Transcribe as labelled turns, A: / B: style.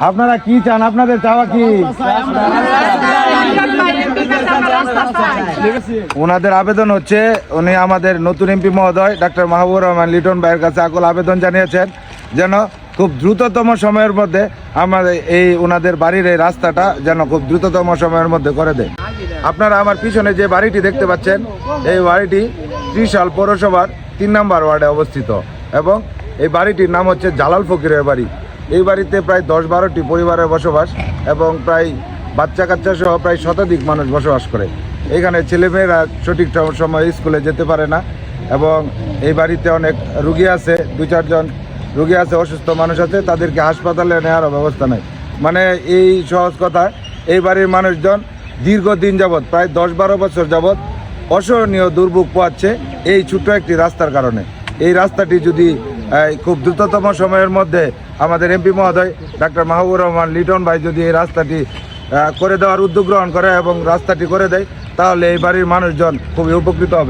A: আপনারা কি চান? আপনাদের চাওয়া কি? ওনাদের আবেদন হচ্ছে, উনি আমাদের নতুন এমপি মহোদয় ডাক্তার মাহবুবুর রহমান লিটন ভাইয়ের কাছে আকুল আবেদন জানিয়েছেন যেন খুব দ্রুততম সময়ের মধ্যে আমাদের এই ওনাদের বাড়ির এই রাস্তাটা যেন খুব দ্রুততম সময়ের মধ্যে করে দেয়। আপনারা আমার পিছনে যে বাড়িটি দেখতে পাচ্ছেন, এই বাড়িটি ত্রিশাল পৌরসভার 3 নম্বর ওয়ার্ডে অবস্থিত এবং এই বাড়িটির নাম হচ্ছে জালাল ফকিরের বাড়ি। এই বাড়িতে প্রায় 10-12টি পরিবারের বসবাস এবং প্রায় বাচ্চা কাচ্চা সহ প্রায় শতাধিক মানুষ বসবাস করে। এখানে ছেলেমেয়েরা সঠিক সময়ে স্কুলে যেতে পারে না এবং এই বাড়িতে অনেক রুগী আছে, 2-4 জন রুগী আছে, অসুস্থ মানুষ আছে, তাদেরকে হাসপাতালে নেওয়ার ব্যবস্থা নেই। মানে এই সহজ কথা, এই বাড়ির মানুষজন দীর্ঘদিন যাবৎ প্রায় 10-12 বছর যাবৎ অসহনীয় দুর্ভোগ পোহাচ্ছে এই ছোট্ট একটি রাস্তার কারণে। এই রাস্তাটি যদি খুব দ্রুততম সময়ের মধ্যে আমাদের এমপি মহোদয় ডাক্তার মাহবুবুর রহমান লিটন ভাই যদি এই রাস্তাটি করে দেওয়ার উদ্যোগ গ্রহণ করে এবং রাস্তাটি করে দেয়, তাহলে এই বাড়ির মানুষজন খুবই উপকৃত হবে।